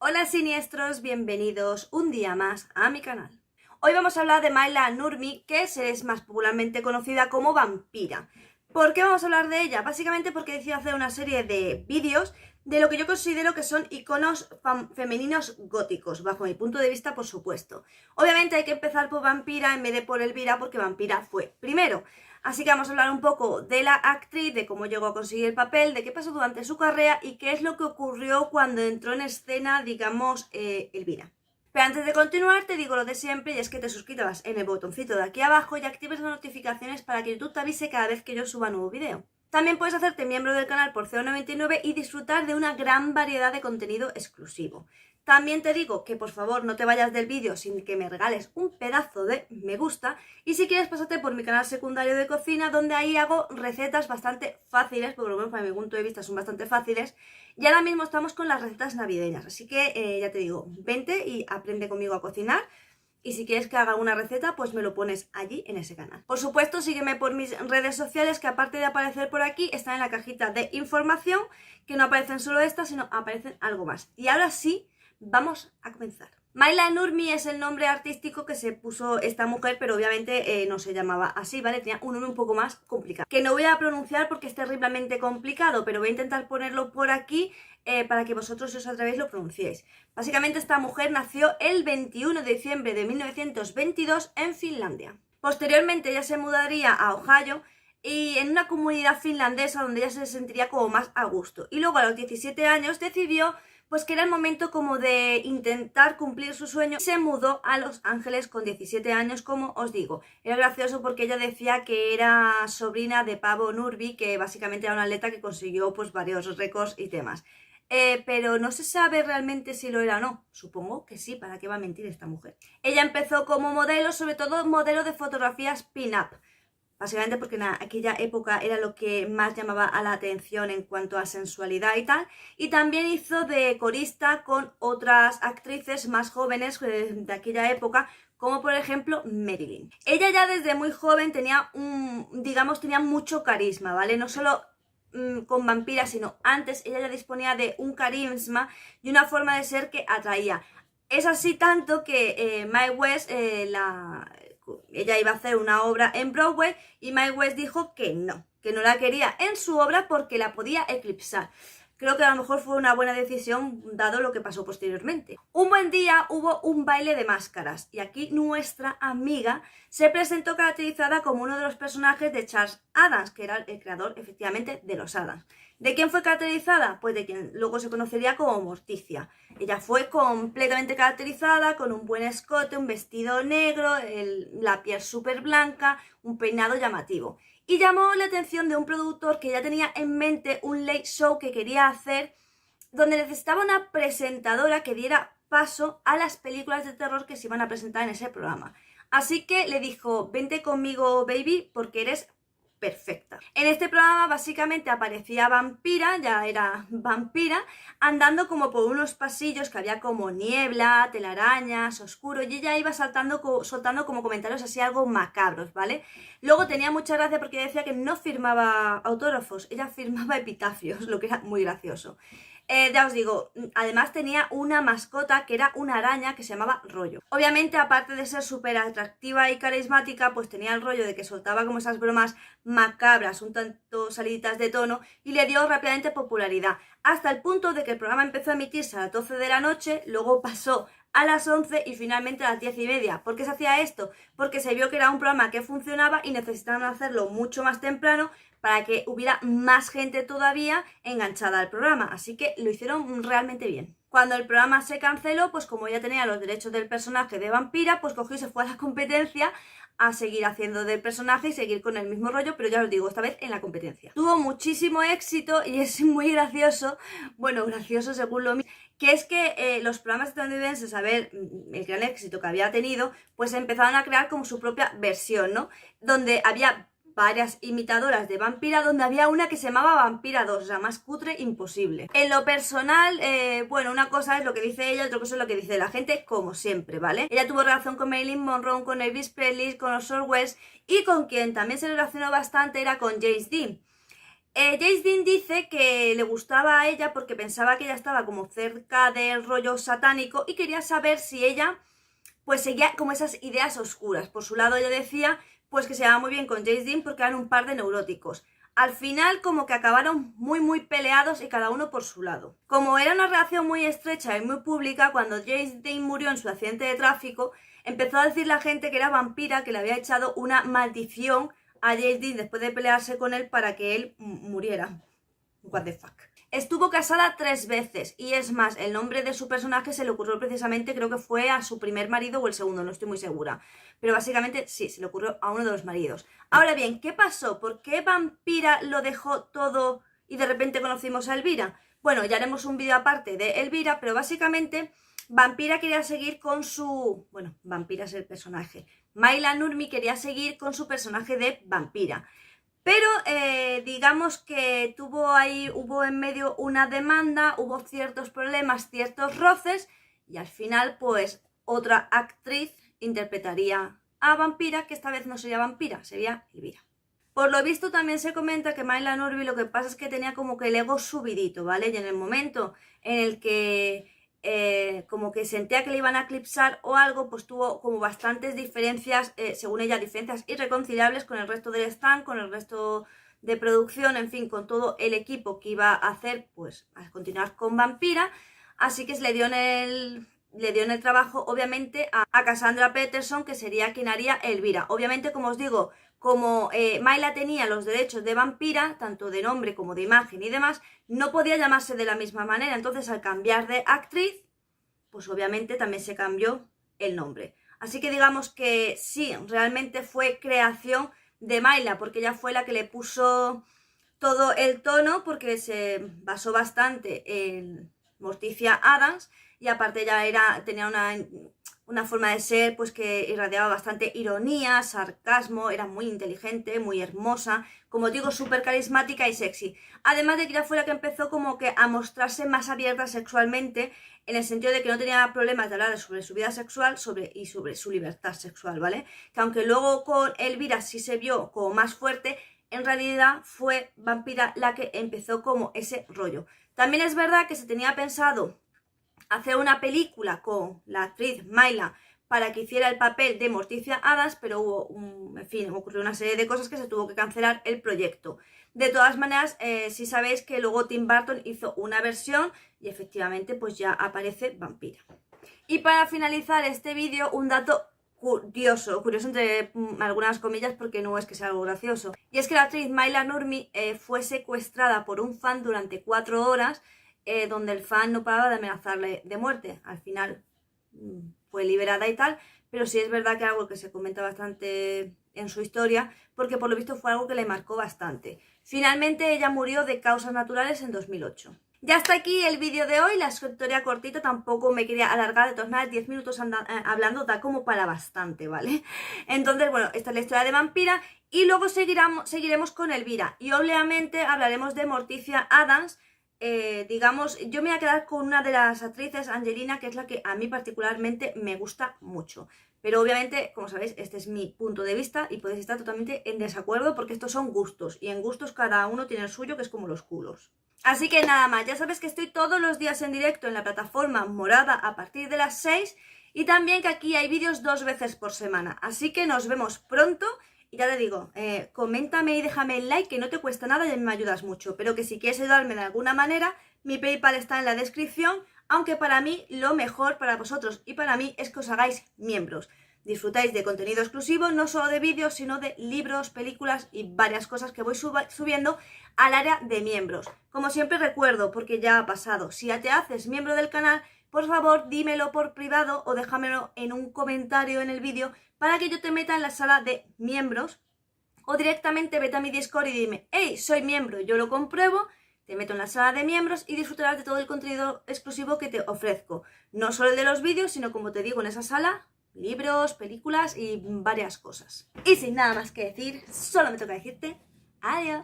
Hola siniestros, bienvenidos un día más a mi canal. Hoy vamos a hablar de Mayla Nurmi, que es más popularmente conocida como Vampira. ¿Por qué vamos a hablar de ella? Básicamente porque he decidido hacer una serie de vídeos de lo que yo considero que son iconos femeninos góticos, bajo mi punto de vista, por supuesto. Obviamente hay que empezar por Vampira en vez de por Elvira, porque Vampira fue primero. Así que vamos a hablar un poco de la actriz, de cómo llegó a conseguir el papel, de qué pasó durante su carrera y qué es lo que ocurrió cuando entró en escena, digamos, Elvira. Pero antes de continuar te digo lo de siempre, y es que te suscribas en el botoncito de aquí abajo y actives las notificaciones para que YouTube te avise cada vez que yo suba nuevo vídeo. También puedes hacerte miembro del canal por 0,99 y disfrutar de una gran variedad de contenido exclusivo. También te digo que por favor no te vayas del vídeo sin que me regales un pedazo de me gusta, y si quieres pásate por mi canal secundario de cocina, donde ahí hago recetas bastante fáciles, por lo menos para mi punto de vista son bastante fáciles, y ahora mismo estamos con las recetas navideñas, así que ya te digo, vente y aprende conmigo a cocinar. Y si quieres que haga una receta, pues me lo pones allí en ese canal. Por supuesto, sígueme por mis redes sociales, que aparte de aparecer por aquí, están en la cajita de información, que no aparecen solo estas, sino aparecen algo más. Y ahora sí, vamos a comenzar. Mayla Nurmi es el nombre artístico que se puso esta mujer, pero obviamente no se llamaba así, ¿vale? Tenía un nombre un poco más complicado, que no voy a pronunciar porque es terriblemente complicado, pero voy a intentar ponerlo por aquí para que vosotros, si os atrevéis, lo pronunciéis. Básicamente esta mujer nació el 21 de diciembre de 1922 en Finlandia. Posteriormente ella se mudaría a Ohio, y en una comunidad finlandesa donde ella se sentiría como más a gusto. Y luego a los 17 años decidió pues que era el momento como de intentar cumplir su sueño. Se mudó a Los Ángeles con 17 años, como os digo. Era gracioso porque ella decía que era sobrina de Paavo Nurmi, que básicamente era un atleta que consiguió pues varios récords y temas. Pero no se sabe realmente si lo era o no. Supongo que sí, ¿para qué va a mentir esta mujer? Ella empezó como modelo, sobre todo modelo de fotografías pin-up. Básicamente porque en aquella época era lo que más llamaba a la atención en cuanto a sensualidad y tal. Y también hizo de corista con otras actrices más jóvenes de aquella época, como por ejemplo Marilyn. Ella ya desde muy joven tenía tenía mucho carisma, ¿vale? No solo con Vampira, sino antes ella ya disponía de un carisma y una forma de ser que atraía. Es así tanto que Mae West, ella iba a hacer una obra en Broadway, y Mae West dijo que no la quería en su obra porque la podía eclipsar. Creo que a lo mejor fue una buena decisión dado lo que pasó posteriormente. Un buen día hubo un baile de máscaras y aquí nuestra amiga se presentó caracterizada como uno de los personajes de Charles Addams, que era el creador efectivamente de los Addams. ¿De quién fue caracterizada? Pues de quien luego se conocería como Morticia. Ella fue completamente caracterizada con un buen escote, un vestido negro, la piel súper blanca, un peinado llamativo. Y llamó la atención de un productor que ya tenía en mente un late show que quería hacer, donde necesitaba una presentadora que diera paso a las películas de terror que se iban a presentar en ese programa. Así que le dijo: vente conmigo, baby, porque eres perfecta. En este programa básicamente aparecía Vampira, ya era Vampira, andando como por unos pasillos que había como niebla, telarañas, oscuro, y ella iba soltando como comentarios así algo macabros, ¿vale? Luego tenía mucha gracia porque decía que no firmaba autógrafos, ella firmaba epitafios, lo que era muy gracioso. Ya os digo, además tenía una mascota que era una araña que se llamaba Rollo. Obviamente, aparte de ser súper atractiva y carismática, pues tenía el rollo de que soltaba como esas bromas macabras, un tanto saliditas de tono, y le dio rápidamente popularidad, hasta el punto de que el programa empezó a emitirse a las 12 de la noche, luego pasó a las 11 y finalmente a las 10:30. ¿Por qué se hacía esto? Porque se vio que era un programa que funcionaba y necesitaban hacerlo mucho más temprano para que hubiera más gente todavía enganchada al programa, así que lo hicieron realmente bien. Cuando el programa se canceló, pues como ya tenía los derechos del personaje de Vampira, pues cogió y se fue a la competencia a seguir haciendo del personaje y seguir con el mismo rollo, pero ya os digo, esta vez en la competencia. Tuvo muchísimo éxito y es muy gracioso, bueno, gracioso según lo mismo, que es que los programas estadounidenses, a ver el gran éxito que había tenido, pues empezaron a crear como su propia versión, ¿no? Donde había varias imitadoras de Vampira, donde había una que se llamaba Vampira 2, o sea, más cutre imposible. En lo personal, bueno, una cosa es lo que dice ella, otra cosa es lo que dice la gente, como siempre, ¿vale? Ella tuvo relación con Marilyn Monroe, con Elvis Presley, con Orson Welles, y con quien también se relacionó bastante era con James Dean. Jace Dean dice que le gustaba a ella porque pensaba que ella estaba como cerca del rollo satánico y quería saber si ella pues seguía como esas ideas oscuras. Por su lado ella decía pues que se llevaba muy bien con Jace Dean porque eran un par de neuróticos. Al final como que acabaron muy peleados y cada uno por su lado. Como era una relación muy estrecha y muy pública, cuando Jace Dean murió en su accidente de tráfico, empezó a decir la gente que era vampira, que le había echado una maldición a Jace Dean después de pelearse con él para que él muriera. What the fuck. Estuvo casada 3 veces y es más, el nombre de su personaje se le ocurrió precisamente, creo que fue a su primer marido o el segundo, no estoy muy segura. Pero básicamente sí, se le ocurrió a uno de los maridos. Ahora bien, ¿qué pasó? ¿Por qué Vampira lo dejó todo y de repente conocimos a Elvira? Bueno, ya haremos un vídeo aparte de Elvira, pero básicamente Vampira quería seguir con su... Bueno, Vampira es el personaje. Maila Nurmi quería seguir con su personaje de vampira. Pero digamos que hubo en medio una demanda, hubo ciertos problemas, ciertos roces, y al final pues otra actriz interpretaría a Vampira, que esta vez no sería Vampira, sería Elvira. Por lo visto también se comenta que Maila Nurmi lo que pasa es que tenía como que el ego subidito, ¿vale? Y en el momento en el que como que sentía que le iban a eclipsar o algo, pues tuvo como bastantes diferencias, según ella, diferencias irreconciliables con el resto del stand, con el resto de producción, en fin, con todo el equipo que iba a hacer, pues, a continuar con Vampira. Así que se le dio en el trabajo, obviamente, a Cassandra Peterson, que sería quien haría Elvira. Obviamente, como os digo, como Maila tenía los derechos de Vampira, tanto de nombre como de imagen y demás, no podía llamarse de la misma manera. Entonces, al cambiar de actriz, pues obviamente también se cambió el nombre. Así que digamos que sí, realmente fue creación de Maila, porque ella fue la que le puso todo el tono, porque se basó bastante en Morticia Addams, y aparte ella tenía una forma de ser pues que irradiaba bastante ironía, sarcasmo, era muy inteligente, muy hermosa, como digo, súper carismática y sexy. Además de que ella fue la que empezó como que a mostrarse más abierta sexualmente, en el sentido de que no tenía problemas de hablar sobre su vida sexual y sobre su libertad sexual, ¿vale? Que aunque luego con Elvira sí se vio como más fuerte, en realidad fue Vampira la que empezó como ese rollo. También es verdad que se tenía pensado hacer una película con la actriz Maila para que hiciera el papel de Morticia Addams, pero en fin, ocurrió una serie de cosas que se tuvo que cancelar el proyecto. De todas maneras, sí sabéis que luego Tim Burton hizo una versión y efectivamente pues ya aparece Vampira. Y para finalizar este vídeo, un dato curioso entre algunas comillas porque no es que sea algo gracioso. Y es que la actriz Maila Nurmi fue secuestrada por un fan durante 4 horas, donde el fan no paraba de amenazarle de muerte. Al final fue liberada y tal, pero sí es verdad que es algo que se comenta bastante en su historia, porque por lo visto fue algo que le marcó bastante. Finalmente ella murió de causas naturales en 2008. Ya está aquí el vídeo de hoy, la historia cortita, tampoco me quería alargar, de todas maneras 10 minutos hablando da como para bastante, ¿vale? Entonces, bueno, esta es la historia de Vampira y luego seguiremos con Elvira y obviamente hablaremos de Morticia Addams. Digamos, yo me voy a quedar con una de las actrices, Angelina, que es la que a mí particularmente me gusta mucho. Pero obviamente, como sabéis, este es mi punto de vista y podéis estar totalmente en desacuerdo porque estos son gustos. Y en gustos cada uno tiene el suyo, que es como los culos. Así que nada más, ya sabes que estoy todos los días en directo en la plataforma morada a partir de las 6. Y también que aquí hay vídeos 2 veces por semana. Así que nos vemos pronto. Y ya te digo, coméntame y déjame el like, que no te cuesta nada y a mí me ayudas mucho. Pero que si quieres ayudarme de alguna manera, mi PayPal está en la descripción. Aunque para mí lo mejor para vosotros y para mí es que os hagáis miembros. Disfrutáis de contenido exclusivo, no solo de vídeos, sino de libros, películas y varias cosas que voy subiendo al área de miembros. Como siempre recuerdo, porque ya ha pasado, si ya te haces miembro del canal, por favor dímelo por privado o déjamelo en un comentario en el vídeo para que yo te meta en la sala de miembros, o directamente vete a mi Discord y dime, hey, soy miembro, yo lo compruebo, te meto en la sala de miembros y disfrutarás de todo el contenido exclusivo que te ofrezco. No solo el de los vídeos, sino como te digo en esa sala, libros, películas y varias cosas. Y sin nada más que decir, solo me toca decirte adiós.